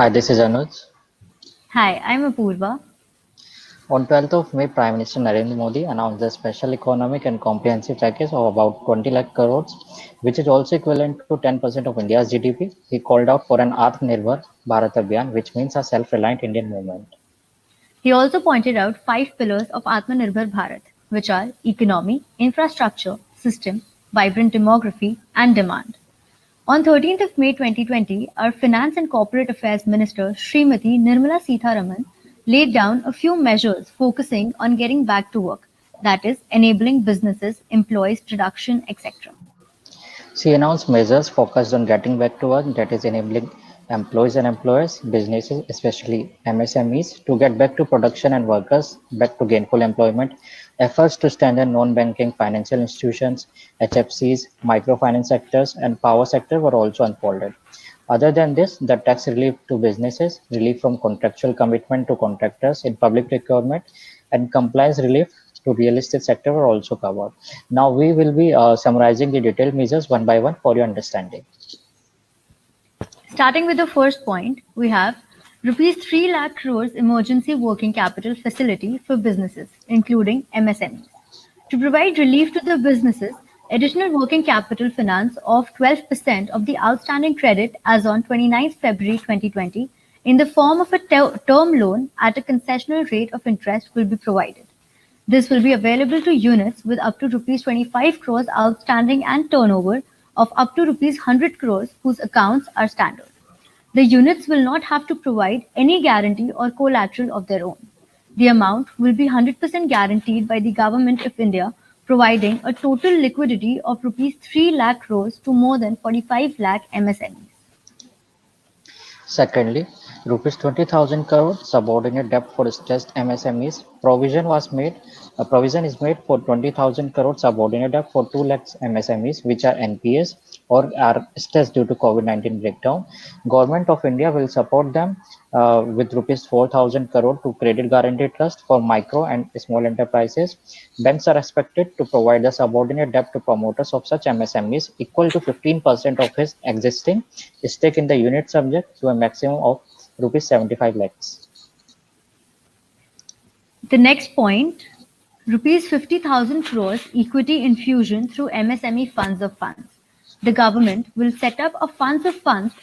Hi, this is Anuj. Hi, I'm Apurva. On 12th of May, Prime Minister Narendra Modi announced a special economic and comprehensive package of about 20 lakh crores, which is also equivalent to 10% of India's GDP. He called out for an Atmanirbhar Bharat Abhiyan, which means a self-reliant Indian movement. He also pointed out five pillars of Atmanirbhar Bharat, which are economy, infrastructure, system, vibrant demography, and demand. On 13th of May 2020, our Finance and Corporate Affairs Minister Srimati Nirmala Sitharaman laid down a few measures focusing on getting back to work, that is, enabling businesses, employees, production, etc. She announced measures focused on getting back to work, that is, enabling employees and employers, businesses, especially MSMEs, to get back to production and workers back to gainful employment. Efforts to strengthen non-banking financial institutions, HFCs, microfinance sectors, and power sector were also unfolded. Other than this, the tax relief to businesses, relief from contractual commitment to contractors in public procurement, and compliance relief to real estate sector were also covered. Now we will be summarizing the detailed measures one by one for your understanding. Starting with the first point, we have rupees 3 lakh crores emergency working capital facility for businesses, including MSMEs. To provide relief to the businesses, additional working capital finance of 12% of the outstanding credit as on 29th February 2020 in the form of a term loan at a concessional rate of interest will be provided. This will be available to units with up to rupees 25 crores outstanding and turnover of up to rupees 100 crores whose accounts are standard. The units will not have to provide any guarantee or collateral of their own. The amount will be 100% guaranteed by the Government of India, providing a total liquidity of rupees 3 lakh crores to more than 45 lakh MSMEs. Secondly, rupees 20,000 crore subordinate debt for stressed MSMEs. Provision is made for 20,000 crore subordinate debt for 2 lakhs MSMEs which are NPAs or are stressed due to COVID-19 breakdown. Government of India will support them with rupees 4,000 crore to Credit Guarantee Trust for micro and small enterprises. Banks are expected to provide the subordinate debt to promoters of such MSMEs equal to 15% of his existing stake in the unit subject to a maximum of rupees 75 lakhs. The next point, rupees 50,000 crores equity infusion through MSME funds of funds. The government will set up a funds of funds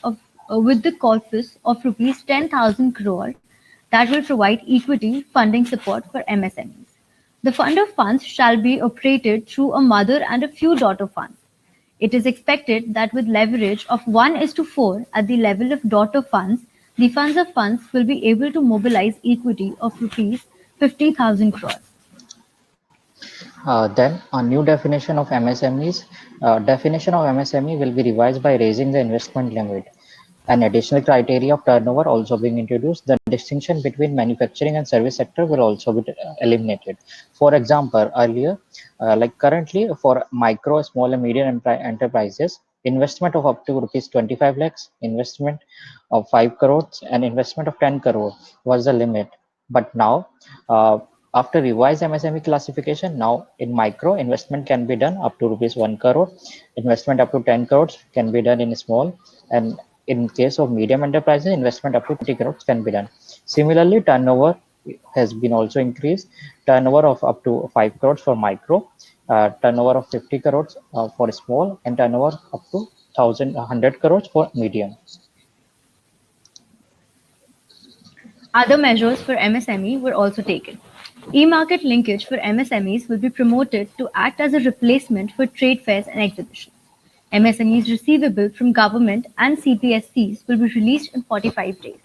with the corpus of rupees 10,000 crore that will provide equity funding support for MSMEs. The fund of funds shall be operated through a mother and a few daughter funds. It is expected that with leverage of 1:4 at the level of daughter funds, the funds of funds will be able to mobilize equity of rupees 50,000 crores. Then a new definition of MSME will be revised by raising the investment limit. An additional criteria of turnover also being introduced. The distinction between manufacturing and service sector will also be eliminated. For example, earlier, like currently for micro, small and medium enterprises, investment of up to rupees 25 lakhs, investment of 5 crores and investment of 10 crore was the limit. But now, after revised MSME classification, now in micro, investment can be done up to rupees 1 crore, investment up to 10 crores can be done in small, and in case of medium enterprises, investment up to 20 crores can be done. Similarly, turnover has been also increased. Turnover of up to 5 crores for micro, turnover of 50 crores for small, and turnover up to 1,100 crores for medium. Other measures for MSME were also taken. E-market linkage for MSMEs will be promoted to act as a replacement for trade fairs and exhibitions. MSMEs receivable from government and CPSCs will be released in 45 days.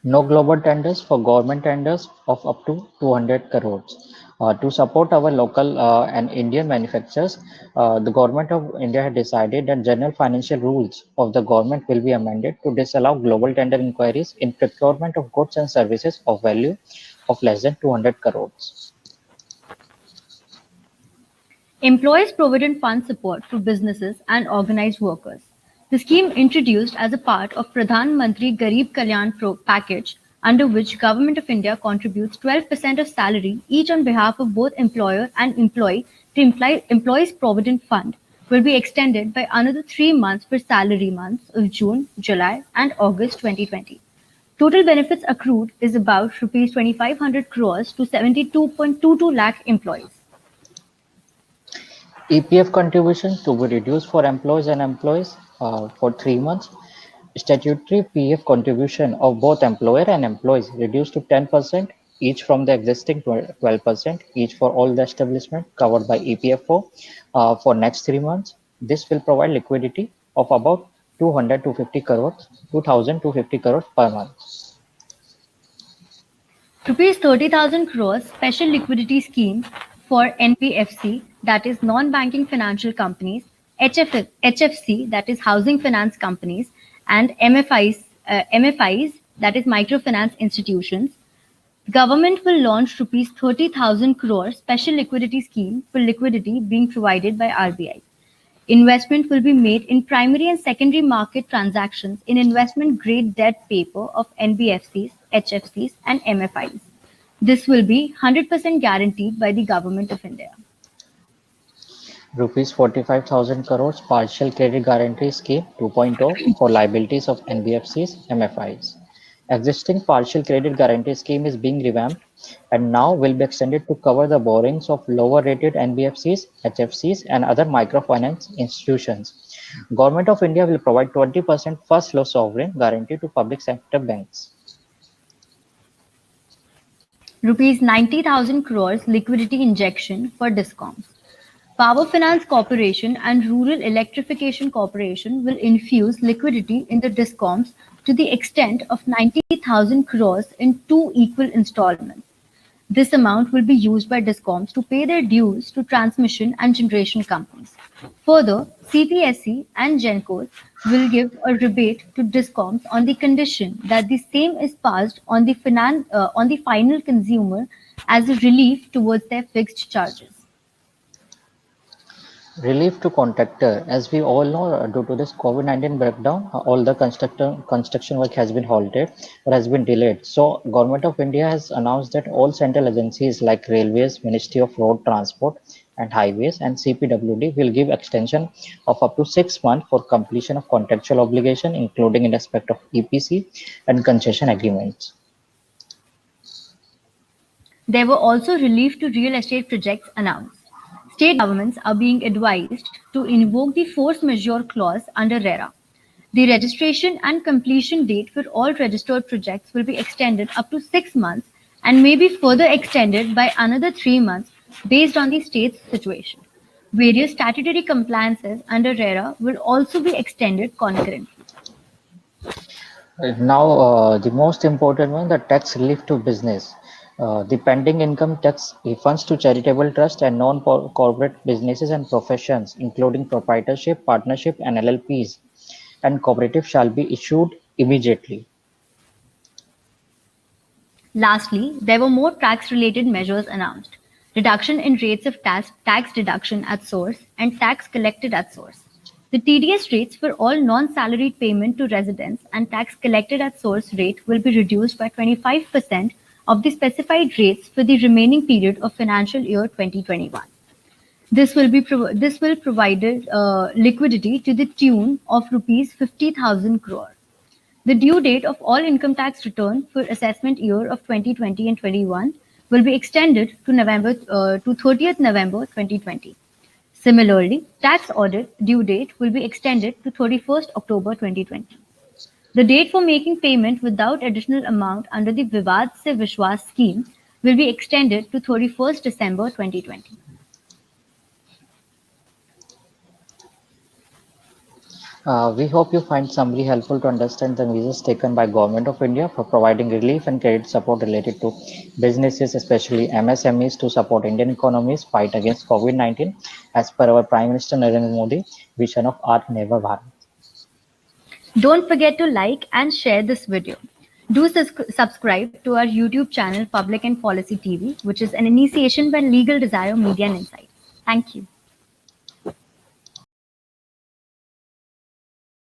No global tenders for government tenders of up to 200 crores. To support our local and Indian manufacturers, the government of India had decided that general financial rules of the government will be amended to disallow global tender inquiries in procurement of goods and services of value of less than 200 crores. Employees Provident Fund support for businesses and organized workers. The scheme introduced as a part of Pradhan Mantri Garib Kalyan package, under which Government of India contributes 12% of salary each on behalf of both employer and employee to Employees Provident Fund will be extended by another 3 months for salary months of June, July, and August 2020. Total benefits accrued is about rupees 2,500 crores to 72.22 lakh employees. EPF contribution to be reduced for employees and employees for 3 months. Statutory PF contribution of both employer and employees reduced to 10% each from the existing 12% each for all the establishment covered by EPFO for next 3 months. This will provide liquidity of about 200 to 50 crores, 2000 to 50 crores per month. Rupees 30,000 crores special liquidity scheme for NBFC, that is non-banking financial companies, HFC, that is housing finance companies, and MFIs, that is microfinance institutions. Government will launch rupees 30,000 crore special liquidity scheme for liquidity being provided by RBI. Investment will be made in primary and secondary market transactions in investment grade debt paper of NBFCs, HFCs, and MFIs. This will be 100% guaranteed by the Government of India. Rupees 45,000 crores partial credit guarantee scheme 2.0 for liabilities of NBFCs, MFIs. Existing partial credit guarantee scheme is being revamped and now will be extended to cover the borrowings of lower rated NBFCs, HFCs and other microfinance institutions. Government of India will provide 20% first loss sovereign guarantee to public sector banks. Rupees 90,000 crores liquidity injection for DISCOMs. Power Finance Corporation and Rural Electrification Corporation will infuse liquidity in the DISCOMs to the extent of 90,000 crores in 2 equal installments. This amount will be used by DISCOMs to pay their dues to transmission and generation companies. Further, CPSE and GENCOs will give a rebate to DISCOMs on the condition that the same is passed on the final consumer as a relief towards their fixed charges. Relief to contractor. As we all know, due to this COVID-19 breakdown, all the construction work has been halted or has been delayed. So Government of India has announced that all central agencies like Railways, Ministry of Road Transport and Highways and CPWD will give extension of up to 6 months for completion of contractual obligation, including in respect of EPC and concession agreements. There were also relief to real estate projects announced. State governments are being advised to invoke the force majeure clause under RERA. The registration and completion date for all registered projects will be extended up to 6 months and may be further extended by another 3 months based on the state's situation. Various statutory compliances under RERA will also be extended concurrently. Now, the most important one, the tax relief to business. The pending income tax refunds to charitable trust and non-corporate businesses and professions, including proprietorship, partnership, and LLPs and cooperative shall be issued immediately. Lastly, there were more tax-related measures announced. Reduction in rates of tax deduction at source and tax collected at source. The TDS rates for all non-salaried payment to residents and tax collected at source rate will be reduced by 25% of the specified rates for the remaining period of financial year 2021. This will provide liquidity to the tune of rupees 50,000 crore. The due date of all income tax return for assessment year of 2020 and 21 will be extended to 30th November 2020. Similarly, tax audit due date will be extended to 31st October 2020. The date for making payment without additional amount under the Vivad se Vishwas scheme will be extended to 31st December 2020. We hope you find summary helpful to understand the measures taken by Government of India for providing relief and credit support related to businesses, especially MSMEs, to support Indian economy's fight against COVID-19, as per our Prime Minister Narendra Modi vision of Atmanirbhar Bharat. Don't forget to like and share this video. Do subscribe to our YouTube channel Public and Policy TV, which is an initiation by Legal Desire Media and Insights. Thank you.